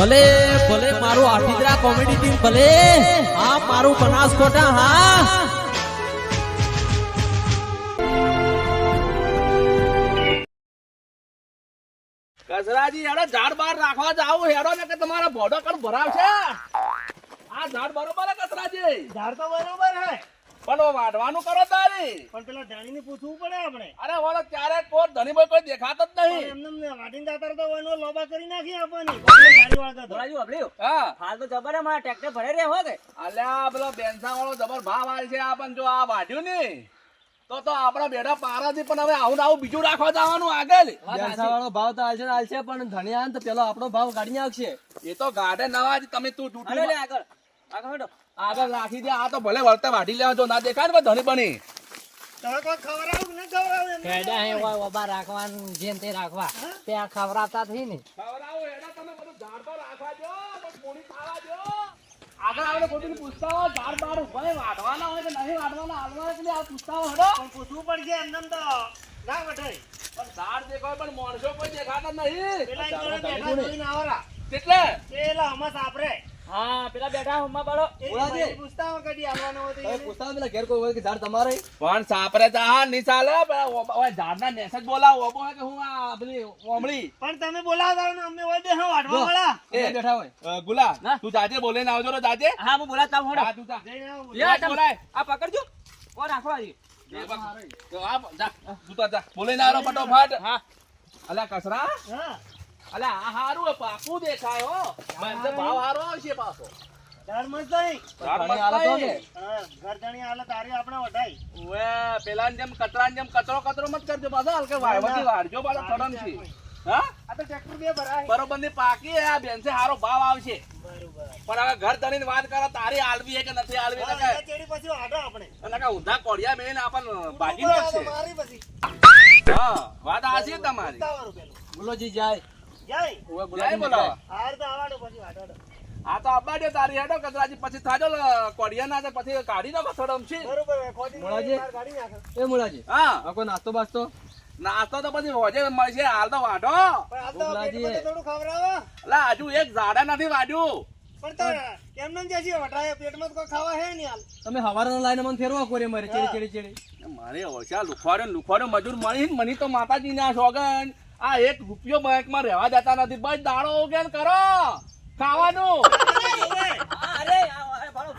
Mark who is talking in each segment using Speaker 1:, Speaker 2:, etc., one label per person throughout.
Speaker 1: ભલે ભલે મારું આઠીદરા કોમેડી ટીમ ભલે હા મારું બનાસકોટા હા
Speaker 2: કચરાજી હેડો ઝાડ બાર રાખવા જાવ હેડો ને કે તમારા ભોડો કણ ભરાવશે આ ઝાડ બરોબર હે કચરાજી
Speaker 3: ઝાડ તો બરોબર હે
Speaker 2: પણ ઓ વાઢવાનું કરો તારી
Speaker 3: પણ પેલા જાણીને પૂછવું પડે આપણે
Speaker 2: અરે ઓલો ક્યારે કોઈ ધણી ભાઈ કોઈ દેખાતો જ નહીં
Speaker 3: એમને વાટીને જાતા તો એનો લોબા કરી નાખી આપણને ગાડી વાળતા તો
Speaker 4: બોલાજી વાપર્યું
Speaker 2: હા
Speaker 4: હાલ તો જબર હે મારા ટ્રેક્ટર ભરે રે હો કે
Speaker 2: અલ્યા પેલો બેન્સા વાળો જબર ભાવ આલ છે આ પણ જો આ વાઢ્યું ને તો આપણા બેડા પારાથી પણ હવે આવું ને આવું બીજું રાખવા જવાનું આગળ
Speaker 1: વાળો ભાવ તો હાલશે પણ ધણિયા ને તો પેલો આપણો ભાવ કાઢી આવશે
Speaker 2: એ તો ગાડે નવા જ તમે તું
Speaker 4: અરે
Speaker 2: તૂટી
Speaker 4: લે આગળ આગળ હેડો
Speaker 2: આગળ રાખી દે આ તો ભલે વળતા વાઢી લેવા જો ના દેખાય ને ધણી બની
Speaker 3: તમે કોઈ ખવડાવું કે ન ખવડાવું એમને?
Speaker 5: હેડા હે ઓય ઓબા રાખવાનું જેમ તે રાખવા ત્યાં ખવરાતા થઈ ને
Speaker 2: ખવડાવો એડા તમે બધું ઝાડ તો રાખવા જો પણ પૂરી ખાવા જો આગળ આવડે કોઈને પૂછતા હો ઝાડ બાર ઉભા વાઢવાના હોય કે નહીં વાઢવાના હાલવા કે આ પૂછતા હો હેડો
Speaker 3: પણ પૂછવું પડશે એમને તો ના વઢાય.
Speaker 2: પણ ઝાડ દેખાય પણ માણસો કોઈ દેખાતા નહીં
Speaker 3: પેલા એક જોડે બેઠા જોઈને આવરા
Speaker 2: એટલે
Speaker 3: પેલા હમણાં સાપરે
Speaker 4: હા પેલા બેઠા હુંમાં બાળો
Speaker 3: એ મને પૂછતા હોય કદી આવવાનો હોય તો એને.
Speaker 1: પૂછતા પેલા ઘેર કોઈ હોય કે ઝાડ તમારે
Speaker 2: પણ સાપરે જા ની ચાલે ઝાડના નેસ જ બોલાવો ઓબો હે કે હું આ પેલી ઓમળી
Speaker 3: પણ તમે બોલાવતા હોય ને અમને હોય બે હા વાઢવા વાળા
Speaker 2: એ
Speaker 1: બેઠા હોય
Speaker 2: ગુલા
Speaker 4: ના.
Speaker 2: તું જાજે બોલે ને આવજો રો જાજે
Speaker 4: હા હું બોલાતા હું
Speaker 2: હા તું જા
Speaker 3: જઈને આવો.
Speaker 4: યા તમે
Speaker 2: બોલાય.
Speaker 4: આ પકડજો ઓ રાખો આજી
Speaker 2: તો આ જા તું તો જા બોલે ને આરો ફટોફટ
Speaker 4: હા
Speaker 2: અલા કસરા
Speaker 3: હા
Speaker 2: અલા આ હારું હે પાકું દેખાય હો મને ભાવ હારો આવશે પાછો
Speaker 3: ઝાડ મસ્ત નહીં.
Speaker 2: ઝાડ
Speaker 1: ધણી હાલે તો કે?
Speaker 3: હા ઘરધણી હાલે તારી આપણે વઢાય.
Speaker 2: ઓએ પેલાની જેમ કચરાની જેમ કચરો મત કરજો પાછો હલકે વાળવાથી વાળજો પાછો થોડમ છે હા
Speaker 3: આ તો ટ્રેક્ટર બે ભરાય.
Speaker 2: બરોબર ની પાકી હે આ બેન છે હારો ભાવ આવશે
Speaker 3: બરોબર.
Speaker 2: પણ હવે ઘર ધણીને વાત કરે તારી આલવી હે કે નથી આલવી
Speaker 3: હા,
Speaker 2: કે
Speaker 3: એ ચેડી પછી વાઢો આપણે.
Speaker 2: અને કે ઊંધા કોડિયા મેન આપણ ભાગી
Speaker 3: ઉપર
Speaker 2: નાખશે
Speaker 3: આવે મારી પછી.
Speaker 2: હા વાત આશી તમારી
Speaker 3: ઉતાવળું પેલું.
Speaker 1: બોલોજી જાય
Speaker 3: જાય.
Speaker 1: ઓય
Speaker 2: જય
Speaker 1: બોલાજી
Speaker 2: બોલાવા
Speaker 3: હાર તો આવાડો પછી વાઢો.
Speaker 2: આ તો આબા દે તારી હેડો કચરાજી પછી થાજો કોડિયા ના પછી કાઢી નાખો થોડમ છે
Speaker 3: બરોબર હે. ખોટી
Speaker 1: મોળાજી.
Speaker 3: બહાર કાઢી નાખે.
Speaker 1: એ મુલાજી
Speaker 2: હા
Speaker 1: આ કોઈ નાસ્તો બાસ્તો
Speaker 2: નાસ્તો તો પછી રોજે મળશે હાલ તો વાઢો
Speaker 3: પણ આ તો
Speaker 1: મોળાજી.
Speaker 3: પેટમાં તો થોડું ખવડાવો.
Speaker 2: એટલે હજુ એક ઝાડા નથી વાઢ્યું
Speaker 3: પણ તો કેમને જશે વટાય પેટમાં તો કોઈ ખાવા હે નહીં હાલ.
Speaker 1: તમે હવારના લાઈને મને ફેરવા કોરે મારે ચેડી ચેડી
Speaker 2: મારે ઓછા લુખવાડો મજૂર મળી ને મને તો માતાજી ના સોગન આ એક રૂપિયો બેંકમાં રહેવા દેતા નથી બસ દાડો ઉગેન કરો ખાવાનું
Speaker 4: અરે બાળો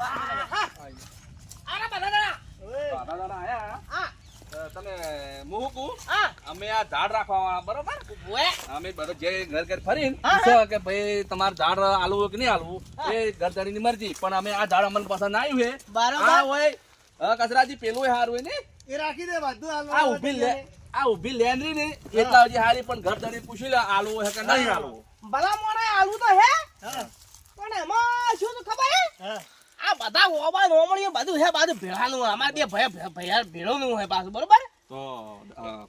Speaker 4: આરા બધા
Speaker 3: ઓય.
Speaker 2: દાદા દાદા આયા
Speaker 4: હા
Speaker 2: તમે મુહુકુ
Speaker 4: હા
Speaker 2: અમે આ ઝાડ રાખવા બરોબર
Speaker 4: ઓએ
Speaker 2: અમે બધો જે ઘર ફરીને
Speaker 4: હા,
Speaker 2: પૂછો કે ભાઈ તમારે ઝાડ આલવું કે નહીં આલવું એ ઘર ધણીની મરજી પણ અમે આ ઝાડ અમને પસંદ આવ્યું છે
Speaker 4: બરોબર.
Speaker 2: આ હોય કચરાજી પેલું હારું હોય ને
Speaker 3: એ રાખી દે બધું હાલ.
Speaker 2: આ ઊભી લેન્દ્રી ને એટલા હજી હારી પણ ઘર ધણી પૂછી લે આલવું હે કે નહીં આલવું
Speaker 4: ભલા મોણે આલુ તો હે
Speaker 3: હા.
Speaker 4: પણ એમાં શું તો ખબર હે
Speaker 3: હા.
Speaker 4: આ બધા ઓબા નોમણીઓ બધું હે બધું ભેળાનું અમારે બે ભયા ભેળોનું હે પાછું બરોબર
Speaker 2: તો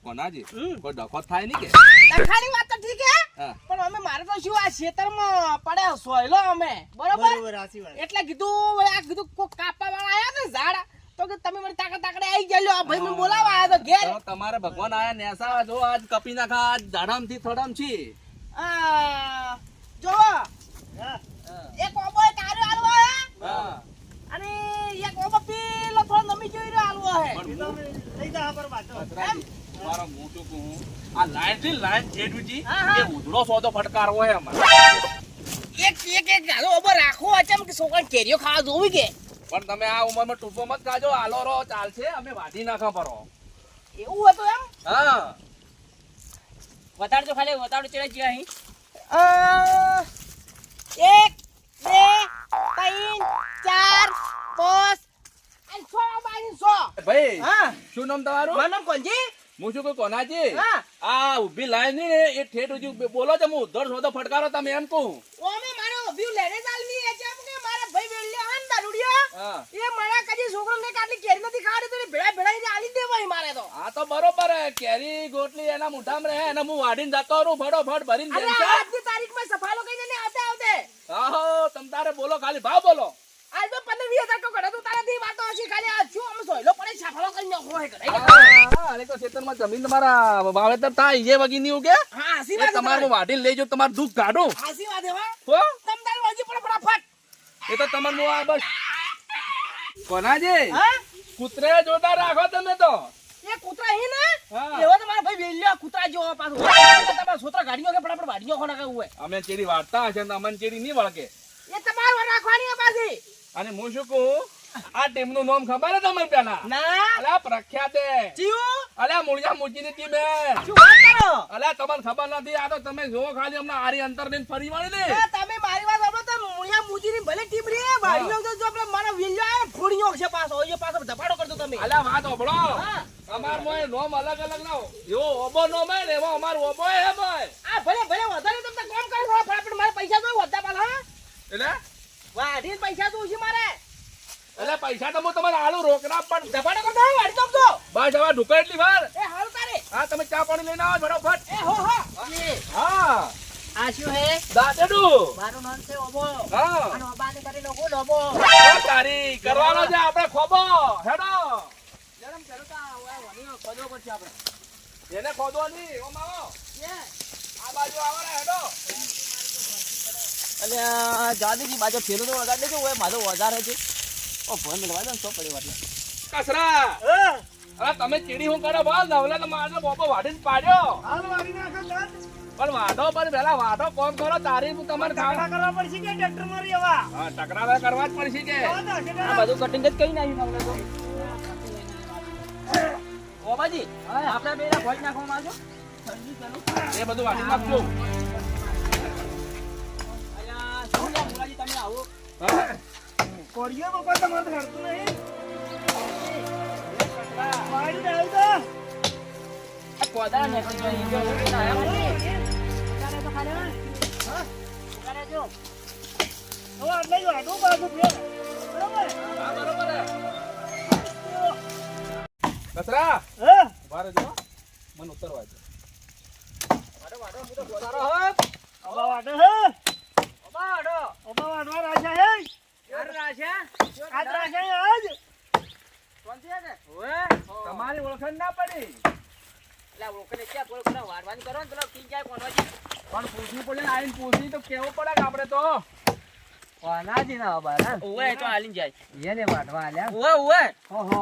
Speaker 2: કોનાજી કોઈ ડખો થાય નહીં કે
Speaker 4: તખાની વાત તો ઠીક હે
Speaker 2: હા.
Speaker 4: પણ અમે મારે તો શું આ ખેતરમાં પડ્યા સોયલો અમે બરોબર
Speaker 3: બરોબર સાચી વાત.
Speaker 4: એટલે કીધું વળી આ કીધું કોક કાપવા વાળા આયા ને ઝાડ તો કે તમે મને તાકડે આવી ગયા લ્યો આ ભાઈ મને બોલાવા આયા તો ઘેર
Speaker 2: તો તમારે ભગવાન આયા નેસા જો આજ કપી નાખા આજ ધડમ થી થોડમ છી
Speaker 4: આ જો
Speaker 3: હા.
Speaker 4: એક ઓબો તારો આલવો હે
Speaker 2: હા.
Speaker 4: અને એક ઓબો પેલો થોડો નમી જોઈ રહ્યો આલવો હે
Speaker 3: એ તો અમે લઈ જા પર પાછો.
Speaker 2: કચરાજી, મારો મોટું કહું આ લાઈન થી લાઈન જેડુજી
Speaker 4: હા, હા.
Speaker 2: એ ઉધડો સોદો ફટકારવો હે અમારે
Speaker 4: એક હાલો ઓબો રાખો અચમ કે છોકરા કેરીઓ ખાવા જોવી કે
Speaker 2: પણ તમે આ ઉંમરમાં ટૂંકો મત ખાજો આલો રો ચાલશે અમે વાઢી નાખા પરો
Speaker 4: એવું હતું એમ
Speaker 2: હા
Speaker 4: વધારજો ખાલી વધારજો ચડે જ્યાં અહીં એક બે ત્રણ ચાર પાંચ અને છ બાજુ છ
Speaker 2: ભાઈ
Speaker 4: હા
Speaker 2: શું નામ તમારું
Speaker 4: મારું નામ કોણજી
Speaker 2: હું શું કહું કોનાજી
Speaker 4: હા.
Speaker 2: આ ઊભી લાઈન ની ને એ ઠેઠ ઉજી બોલો છો હું ઉધડ સોદો ફટકારો તમે એમ કહું
Speaker 4: ઓમે મારો વ્યૂ લેને ચાલવી એ જેમ કે મારા ભાઈ વેલ્યો હાન દારૂડિયો
Speaker 2: હા
Speaker 4: એ મારા કદી છોકરોને કાટલી કેરી નથી ખાડી તો ભેળા ભેળા આલી દેવાય મારે તો
Speaker 2: આ તો બરોબર હે કેરી ગોટલી એના મુઠામાં રહે એને હું વાઢીને જતો રહું ફટોફટ ભરીને
Speaker 4: અરે
Speaker 2: દેમ છે
Speaker 4: આજની તારીખમાં સફાલો કઈ ને આવતે આવતે
Speaker 2: આહો તમ તારે બોલો ખાલી ભાવ બોલો
Speaker 4: આજ તો 15-20 હજાર કો કડા તું તારાથી વાતો હશે ખાલી આ શું અમે સોયલો પડે સફાલો કરી નાખો ઓય કઢાઈ
Speaker 2: અરે તો ખેતરમાં જમીન તમારા વાવેતર થાય એ વગી નહીં ઉગે
Speaker 4: હા હાસી
Speaker 2: એ
Speaker 4: વાત
Speaker 2: તમારું વાઢીને લઈ જાઓ તમારું દુઃખ કાઢો
Speaker 4: હાસી વાત હે
Speaker 2: હો
Speaker 4: તમ તારી વાજી પડે ફટાફટ
Speaker 2: એ તો તમારું આ બસ કોનાજી
Speaker 4: હા
Speaker 2: કૂતરે જોતા રાખો તમે તો
Speaker 4: એ કૂતરા હે ને
Speaker 2: હા.
Speaker 4: એવો તો મારા ભાઈ વેલ્યો કૂતરા જેવો પાછો તમારા છોકરા ગાડીઓ કે ફટાફટ વાડીઓ ખોના કે હોય
Speaker 2: અમે ચેડી વાળતા હશે ને અમને ચેડી નહીં વળકે
Speaker 4: એ તમારું રાખવાની હે પાછી
Speaker 2: અને હું શું કહું આ ટીમનું નામ ખબર હે તમને પેલા
Speaker 4: ના
Speaker 2: અલ્યા પ્રખ્યાત હે
Speaker 4: જીવ
Speaker 2: અલ્યા મુળિયા મુચીની ટીમ હે
Speaker 4: શું વાત કરો
Speaker 2: અલ્યા તમને ખબર નથી આ તો તમે જોવો ખાલી હમણાં આરી અંતર લઈને ફરી વળી ને
Speaker 4: એ તમે મારી વાત સાંભળો તો મુળિયા મુજીની ભલે ટીમ રે વાડીઓ તો જો આપણે મારા વેલ્યો આવે ફોડીઓ છે પાછો એ પાછો ધપાડો કરતો તમે
Speaker 2: અલ્યા વાત ઓબળો
Speaker 4: હા
Speaker 2: અમાર મોય નોમ અલગ અલગ લાવો એવો ઓબો નોમ હે ને એવો અમાર ઓબો હે મોય
Speaker 4: આ ભલે ભલે વધારે તમને કામ કરી થોડા ફટાફટ મારે પૈસા જોઈએ વધતા પાછા હા
Speaker 2: એટલે
Speaker 4: વાડીને પૈસા જોઈએ મારે
Speaker 2: એટલે પૈસા તો હું તમારે આલુ રોકડા પણ
Speaker 4: ધપાડો કરતો હોય વાડી તો
Speaker 2: બસ હવે ઢુકા એટલી વાર
Speaker 4: એ હાલ તારે
Speaker 2: હા તમે ચા પાણી લઈને આવો ફટાફટ
Speaker 4: એ હો હો
Speaker 2: હા
Speaker 5: આ શું હે
Speaker 2: દાદેડું
Speaker 5: મારું નામ છે ઓબો
Speaker 2: હા
Speaker 5: અને ઓબાને કરી નાખું ડોબો
Speaker 2: ઓ તારી કરવાનો છે આપણે ખોબો હેડો
Speaker 5: ગરમ કરો તા ઓય વણીઓ ખોદો પડશે આપણે
Speaker 2: એને ખોદો નહીં ઓ માવો આ બાજુ આવો ને હેડો
Speaker 5: અલ્યા જાદીજી બાજુ ફેરો તો વગાડ દેજો ઓય મારો વધારે છે ઓ ફોન મિલવા દો તો પડ્યો એટલે
Speaker 2: કસરા અરે તમે ચીડી હું કરો બોલ નવલા તો મારો બોબો વાડીને પાડ્યો
Speaker 3: હાલ વાળી નાખો દાંત.
Speaker 2: પણ વાઢો પર પેલા વાઢો કોમ કરો તારી હું તમારે
Speaker 3: કાકા કરવા પડશે કે ટ્રેક્ટર મારી આવા
Speaker 2: હા ટકરાવે કરવા જ પડશે કે
Speaker 3: આવા તો હશે ને.
Speaker 5: આ બધું કટિંગ જ કરી નાખ્યું તમને તો ઓબાજી આપણે બેરા ભોજ નાખવા માંગો
Speaker 2: એ બધું વાઢી નાખજો
Speaker 5: અલ્યા શું યાર મુલાજી તમે આવો
Speaker 2: હા.
Speaker 3: કોળીઓ બાપા તમારે તો હડતું નહીં. વાળી દે, આવી દે.
Speaker 5: આ કોદા ને પણ જો ઈંડો લઈને આયા નથી ઉતારે તો ખાલી હા ઉતારે જો
Speaker 3: હવે આટલે જ વાઢું પાછું ફેર. બરોબર?
Speaker 2: હા બરોબર હે. કસરા
Speaker 3: હા?
Speaker 2: ઉભા રહેજો મને ઉતરવા દે
Speaker 5: ઉતારો હો
Speaker 3: આવા વાઢે હે?
Speaker 5: ઓબા આડો
Speaker 3: આવા વાઢવા રાખ્યા હે?
Speaker 5: યાર રાશા
Speaker 3: આજ રાખ્યા હે આજ?
Speaker 5: કોણ છે ને
Speaker 2: ઓએ તમારી ઓળખાણ ના પડી
Speaker 5: એટલે ઓકને ક્યાં થોડું ઘણા વારવાની કરો ને પેલો કી જાય કોનવાજી
Speaker 2: પણ પૂછવું પડે ને આઈને પૂછી તો કેવું પડે કે આપણે તો
Speaker 5: કોનાજી ના બારા ઓએ તો આલીન જાય એને વાટવા આલ્યા ઓએ ઓએ ઓહો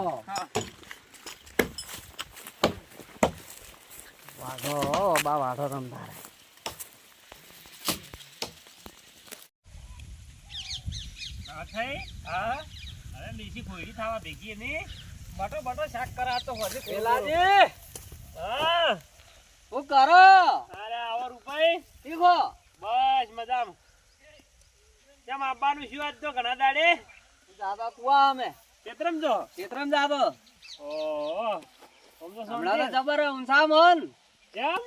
Speaker 5: વાડો બા વાડો રમદાર
Speaker 3: હા થઈ? હા? અરે દેશી ખોયડી ખાવા ભેગી એને બટો બટો શાક કરાતો હોય છે.
Speaker 5: પેલાજી
Speaker 3: હા?
Speaker 5: હું કરો
Speaker 3: અરે આવો રૂપાઈ
Speaker 5: ઠીકો
Speaker 3: બસ મજામાં. કેમ આવવાનું શું આજ તો ઘણા દાડે
Speaker 5: જાતા કુવા અમે
Speaker 3: કેતરમ જો
Speaker 5: ખેતરમ જાતો
Speaker 3: ઓહો આમ તો
Speaker 5: હમણાં તો
Speaker 3: સમજે.
Speaker 5: જબર ઊંસા મન
Speaker 3: કેમ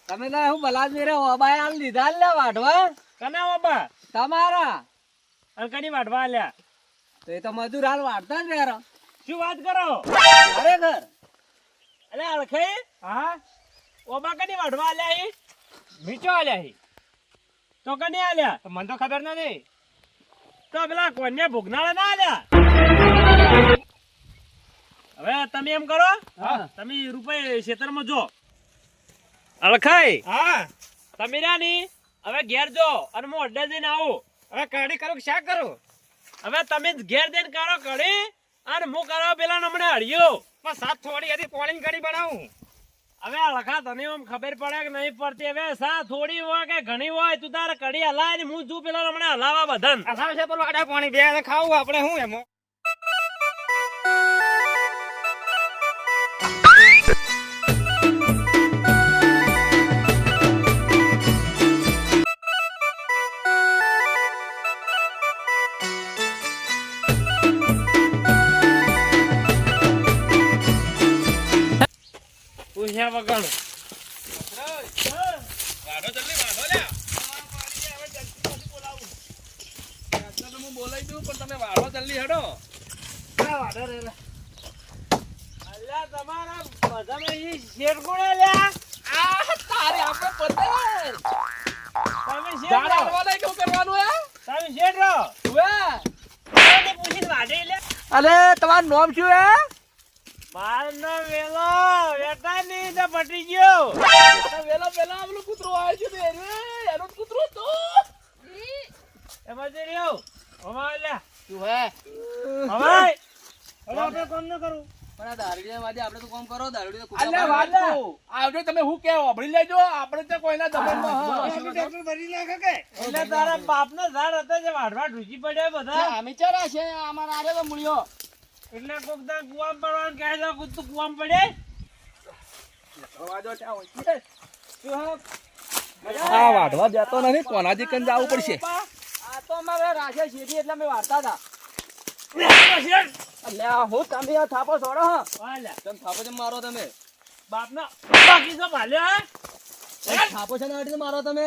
Speaker 5: તમે તો હું બલાજ મેરે ઓબાય આલ લીધા લે વાટવા
Speaker 3: કના બાબા
Speaker 5: તમારા
Speaker 3: અને કની વાઢવા આલ્યા
Speaker 5: તો એ તો મજૂર હાલ વાટતા જ રહે
Speaker 3: શું વાત કરો
Speaker 5: ખરેખર
Speaker 3: અલે અળખાઈ હા ઓબા કની વાઢવા આલ્યા હી મીચો આલ્યા હી તો કની આલ્યા મને તો ખબર નથી તો પેલા કોને ભૂગનાળા ના આલ્યા હવે તમે એમ કરો
Speaker 5: હા.
Speaker 3: તમે રૂપિયા ખેતરમાં જો અળખાઈ
Speaker 2: હા
Speaker 3: તમે રહ્યા ની હવે ઘેર જો અને હું અડ્ડે જઈને આવું હવે કઢી કરું કે શાક કરું હવે તમે ઘેર જઈને કરો કઢી અને હું કરો પેલા હમણાં હળિયો પણ સાત થોડી હતી પોણી કઢી બનાવું હવે અળખા તને એમ ખબર પડે કે નહીં પડતી હવે સા થોડી હોય કે ઘણી હોય તું તારે કઢી હલાય ને હું જુ પેલા હમણાં હલાવા બધાને
Speaker 5: અસાવ છે પર વાડા પાણી બે ખાવું આપણે શું એમ
Speaker 3: પૂછ્યા વગર
Speaker 2: વાઢો જલ્દી વાઢો લ્યા આટલા તો હું બોલાવી દઉં પણ તમે વાઢો જલ્દી હેડો
Speaker 3: અલ્યા તમારા બધામાં ઈ શેર કોણે લ્યા
Speaker 2: તારે આપણે પતે
Speaker 3: તમે શેર
Speaker 2: ઝાડ
Speaker 3: રહો
Speaker 2: હાલવાના કેવું કરવાનું હે
Speaker 3: તમે શેર રહો
Speaker 2: ઉવે
Speaker 3: તમે પૂછીને વાઢી લે
Speaker 5: અરે તમારું નામ શું હે
Speaker 3: બારનો વેલો વેટા ની તો પટી ગયો.
Speaker 2: વેલા પેલા પેલું કૂતરો આવ્યો છે ને એનો જ કૂતરો તો
Speaker 3: એમાં જઈ રહ્યો અમાય લે
Speaker 4: શું હે
Speaker 3: અમાય હવે આપણે કોમ ન કરું.
Speaker 1: પણ આ દારૂડિયા વાજે આપણે તો કામ કરો દારૂડિયા તો
Speaker 2: અલ્યા વાત આવજો તમે હું કે ઓભળી લેજો આપણે તો કોઈના દબાણમાં
Speaker 3: એટલે તારા બાપનો ઝાડ હતો જે વાઢવા ઢૂસી પડ્યા બધા.
Speaker 4: અમે ચરા છે અમાર આરે તો મૂળ્યો
Speaker 3: એટલે કોક દા કુવામ પડવાનું કહે છે કુદ તો કુવામ પડે.
Speaker 2: વાજો ત્યાં હોય છે. આ વાઢવા જતો નથી કોનાજી કન જવું પડશે.
Speaker 4: આ તો અમારે રાશે શેઠી એટલે અમે વાર્તા હતા અલ્યા હું તમે આ થાપો છોડો હો
Speaker 3: વાલા
Speaker 1: તમે થાપો છે મારો તમે
Speaker 3: બાપનો બાકી ભાલ્યો હે
Speaker 1: થાપો છે ને આટી મારો તમે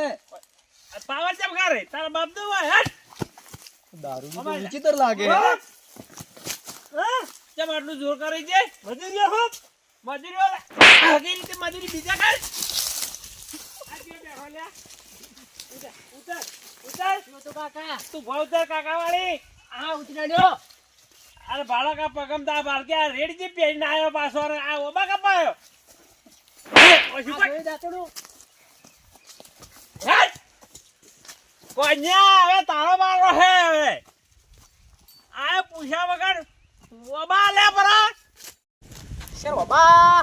Speaker 3: પાવર ચમ કરે તારા બાપ નો હોય હટ
Speaker 1: દારૂ તો વિચિત્ર લાગે
Speaker 3: હા ચમ આટલું જોર કરે છે મજૂરી હો મજૂરી આગે રીતે મજૂરી બીજા કર આ કે બેહો લે ઉતર ઉતર ઉતર
Speaker 4: તો કાકા
Speaker 3: તું ભાવ ઉતર કાકા વાળી
Speaker 4: આ ઉતરાડ્યો
Speaker 3: અરે બાળકા પગમતા બાર કે રેડજી પહેરીને આવ્યો પાછો અને આ ઓબા કપાયો ઓછી
Speaker 4: આ જોઈ દાતડું
Speaker 3: હેટ કોન્યા હવે તારો મારો હે હવે આ પૂછ્યા વગર ઓબા લે પરા
Speaker 4: શેર બાબા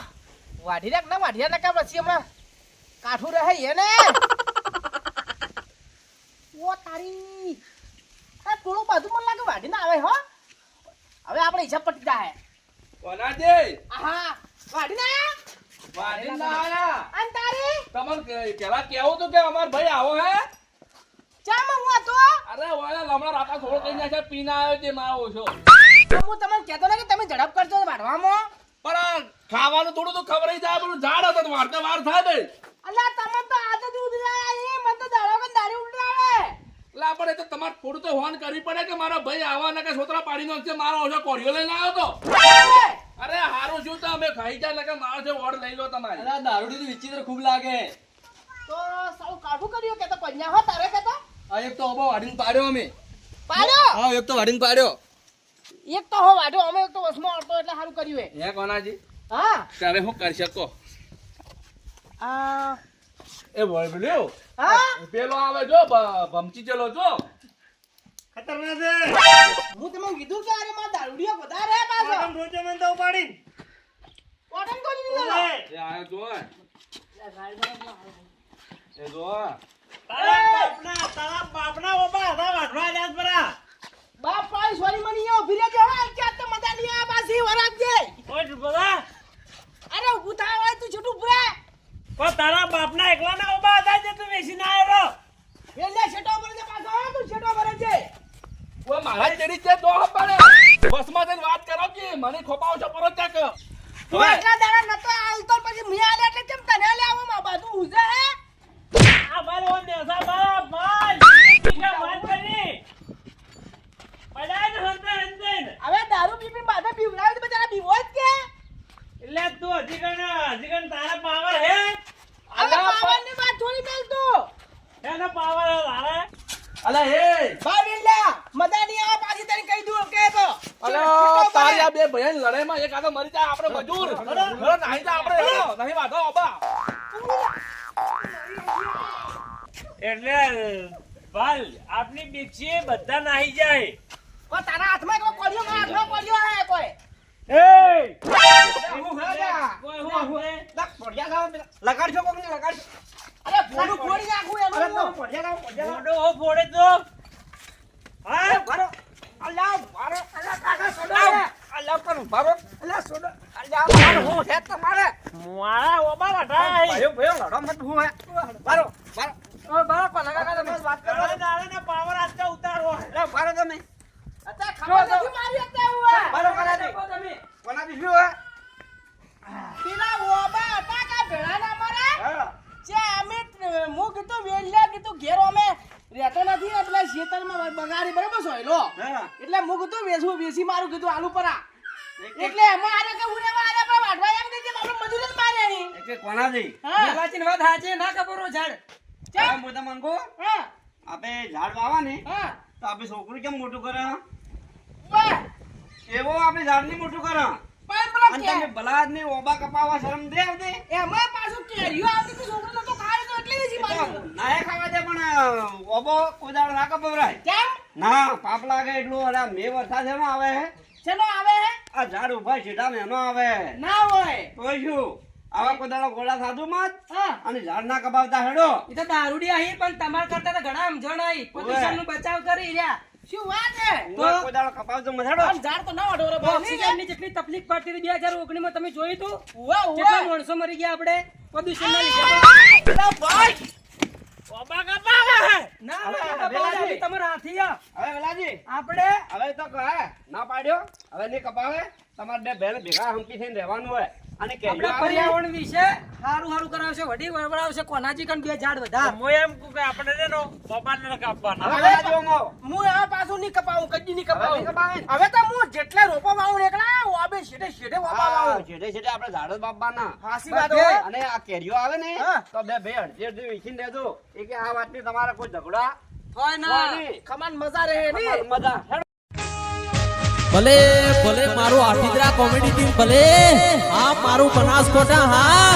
Speaker 4: વાઢી રાખ ના વાઢિયા ના કામ પછી હમણાં કાઠું રહે એને ઓ તારી આ થોડું બધું મને લાગે વાઢી ના આવે હો હવે આપણે હિસાબ પટી જાય
Speaker 2: કોનાજી
Speaker 4: આહા વાઢી ના
Speaker 2: વાઢી ના આયા
Speaker 4: અન તારી
Speaker 2: તમને પેલા કેવું તું કે અમાર ભાઈ આવો હે
Speaker 4: ચામાં હું હતો
Speaker 2: અરે ઓલા લમણા રાતા થોડો કઈ નાખે પીના આવ્યો તે મારો છો
Speaker 4: તો હું તમને કહેતો ને કે તમે ઝડપ કરજો વાઢવામાં
Speaker 2: પણ આ ખાવાનું થોડું તો ખબર જાય પેલું ઝાડ હતો તો વાળતે વાર થાય ભાઈ
Speaker 4: અલ્યા તમે તો આદત ઉડરાય એ મને તો દાડો કે દાડી ઉડરાવે
Speaker 2: એટલે આપણે તો તમારે થોડું તો હોન કરવી પડે કે મારા ભાઈ આવા ને કે છોતરા પાડી નાખશે મારો ઓછો કોરિયો લઈને આવ્યો તો અરે હારું શું તો અમે ખાઈ જાય કે મારો છે વોર્ડ લઈ લો તમારી
Speaker 1: અરે આ દારૂડી તો વિચિત્ર ખૂબ લાગે
Speaker 4: તો સાવ કાઠું કર્યું કે તો પન્યા હો તારે કે તો
Speaker 1: આ એક તો ઓબો વાડીને પાડ્યો અમે
Speaker 4: પાડ્યો
Speaker 1: હા એક તો વાડીને પાડ્યો
Speaker 4: એક તો હો વાઢ્યો અમે એક તો વસમાં આવતો એટલે સારું કર્યું
Speaker 2: હે કોનાજી
Speaker 4: હા
Speaker 2: હવે હું કરી શકો
Speaker 4: આ
Speaker 2: એ વળ્યો
Speaker 4: હા
Speaker 2: પેલો આવે જો ભમચી ચલો જો
Speaker 3: ખતરનાક છે
Speaker 4: હું તમને કીધું કે અરે મારા દારૂડિયો વધારે પાછો
Speaker 3: આમ રોજે મન તો ઉપાડી
Speaker 4: કોટન કોઈ નહીં
Speaker 3: ઓલે
Speaker 2: એ આયો જો એ જો
Speaker 3: તારા બાપના ઓબા હતા વાઢવા લ્યા પરા
Speaker 4: બાપ પાઈ સોરી મની યો ફિરે જો હા કે તે મજા નહીં આ પાછી વરાક દે
Speaker 3: ઓય બોલા
Speaker 4: અરે ઉઠા હોય તું છૂટું પૂરે
Speaker 3: કો તારા બાપના એકલાના ઓબા હતા જે તું વેચીને આવ્યો
Speaker 4: એટલે છેટો ભરે છે પાછો તું છેટો ભરે છે
Speaker 2: ઓ મારા જેડી છે દો પડે બસમાં જઈને વાત કરો કે મને ખોપાવ છો પરત તક
Speaker 4: તું એટલા દાડા નતો આવતો પછી મી આલે એટલે કેમ તને લે આવો માં બાજુ ઉજે હે
Speaker 3: આ બારો નેસા બાપ ભાઈ ટીકા વાત કરી પડાય ને હંતે
Speaker 4: હવે દારૂ પી પી બાધા પીવરાવે તો બચારા પીવો જ કે
Speaker 3: એટલે તું હજી કણ તારા પાવર હે
Speaker 4: હવે પાવન ની વાત થોડી મેલ તું
Speaker 3: એનો પાવર તારે
Speaker 2: અલે એ
Speaker 4: ભાઈ લે મજા નહીં આવે પાછી તને કહી દઉં કે તો
Speaker 2: અલે તારી આ બે બહેન લડાઈમાં એક આદો મરી જાય આપણે મજૂર લડો નહીં તો આપણે નહીં વાધો ઓબા
Speaker 3: એટલે ભાઈ આપની બીચી બધા નાહી જાય
Speaker 4: કો તારા હાથમાં કોઈ કોળિયો મારા હાથમાં કોળિયો હે કોઈ
Speaker 3: એ
Speaker 4: હું હે જા
Speaker 3: કોઈ હું હે
Speaker 4: લક પડ્યા ગાવ લગાડજો કોક ને લગાડજો અરે ફોડું ફોડી નાખું એનું પડ્યા ગાવ
Speaker 3: મોડો હો ફોડે તો હા
Speaker 4: બારો અલ્લાહ બારો અલ્લાહ કાકા સોડો અલ્લાહ પર બારો અલ્લાહ સોડો અલ્લાહ બારો હું હે તમારે
Speaker 3: મારા ઓબા વટાય
Speaker 4: ભયો ભયો લડો મત હું હે બારો બારો ઓ બારો કોના કાકા તમે વાત કરો
Speaker 3: તારા દાડાના પાવર આજકા ઉતારો
Speaker 4: લે બારો તમે અચ્છા ખબર નથી મારી અત્યારે હું બારો કોના દે તમે કોના દે શું હે પેલા ઓબા હતા કા ભેળા ના મારે જે અમે હું કીધું વેલ્યા કીધું ઘેર અમે રહેતો નથી ને પેલા ખેતરમાં બગાડી બરાબર સોયલો એટલે હું કીધું વેસી મારું કીધું આલુ પરા એટલે એમાં આરે કે ઉરે વાળા પર વાડવા એમ કે આપણે મજૂર જ મારે નહીં
Speaker 1: એટલે કોનાજી
Speaker 4: હા.
Speaker 1: બેલાચીન વાત સાચી ના ખબર હો ઝાડ
Speaker 4: ચા
Speaker 1: હું તમને મન કહું
Speaker 4: હા
Speaker 1: આપે ઝાડ વાવા ને
Speaker 4: હા
Speaker 1: તો આપણે છોકરું કેમ મોટું કરે
Speaker 4: વાહ
Speaker 1: એવો આપણે ઝાડ નહીં મોટું કરે
Speaker 4: પણ પેલો
Speaker 2: અને
Speaker 4: કે-
Speaker 2: તમે બલાદની ઓબા કપાવવા શરમ દે આવતી?
Speaker 4: એમાં પાછું કેરીઓ આવતી હતી, છોકરો નતો ખાયો તો એટલે બીજી બાજુ.
Speaker 2: નાહે ખાવા દે પણ ઓબો કોદાળ ના કપાવરાય.
Speaker 4: કેમ?
Speaker 2: ના પાપ લાગે એટલું. અને આ મે વરસાદ એનો આવે હે?
Speaker 4: શેનો આવે હે?
Speaker 2: આ ઝાડ ઉભા સીધા એનો આવે.
Speaker 4: ના હોય.
Speaker 2: તો શું આવા કોદાળો ગોળા સાધુ મત
Speaker 4: હા.
Speaker 2: અને ઝાડ ના કપાવતા હેડો.
Speaker 5: એ તો દારૂડી આહી પણ તમારા કરતા તો ઘણા સમજણ આહી પોલ્યુશન નું બચાવ કરી રહ્યા
Speaker 4: શું વાત હે?
Speaker 2: ઉવા કોદાળો કપાવતો મત હેડો.
Speaker 4: આમ ઝાડ તો ના વાઢો રે બાપ.
Speaker 5: ઓક્સિજન ની જેટલી તકલીફ પડતી હતી 2019 માં તમે જોયું તું
Speaker 4: ઉવા, ઉવા.
Speaker 5: કેટલા માણસો મરી ગયા આપણે પ્રદૂષણ ના લીધે
Speaker 4: એલા ભાઈ.
Speaker 3: ઓબા કપાવે હે.
Speaker 5: ના
Speaker 2: હવે,
Speaker 5: ના, ના,
Speaker 2: વેલાજી.
Speaker 5: આપણે તમારા હાથી આ.
Speaker 2: હવે વેલાજી
Speaker 5: આપણે
Speaker 2: હવે તો કહે ના પાડ્યો. હવે નહીં કપાવે. તમારે બે બેન ભેગા હંપી થઈને રહેવાનું હોય. અને
Speaker 5: આપણે
Speaker 2: કેરીઓ આવે ને,
Speaker 5: પર્યાવરણ વિશે સારું સારું કરાવશે વડી વળવડાવશે કોનાજી કન બે ઝાડ વધાર
Speaker 3: હું એમ કહું કે આપણે છે ને ઓબાને કાપવાના.
Speaker 2: હવે વેલાજી ઓમો.
Speaker 4: હું હવે પાછું નહીં કપાવું, કદી નહીં
Speaker 2: હવે નહીં
Speaker 4: કપાવું.
Speaker 2: કપાવે.
Speaker 4: હવે તો હું જેટલા રોપા વાવું ને એકલા ઓબે શેઠે શેઠે રોપા
Speaker 2: હા,
Speaker 4: વાવું.
Speaker 2: છેટે છેટે આપણે ઝાડ જ બાપવાના.
Speaker 4: હાસી વાત
Speaker 2: બસ
Speaker 4: હોય.
Speaker 2: અને આ કેરીઓ આવે ને
Speaker 4: હા.
Speaker 2: તો બે અડધી અડધી વીખીને દેજો. એ કે આ વાતની તમારે કોઈ ઝઘડા
Speaker 4: હોય ના.
Speaker 2: નહીં.
Speaker 4: ખમાન મજા રહે નહીં.
Speaker 2: મજા હેડો.
Speaker 1: ભલે ભલે મારું આઠીદરા કોમેડી ટીમ ભલે હા મારું બનાસકોટા હા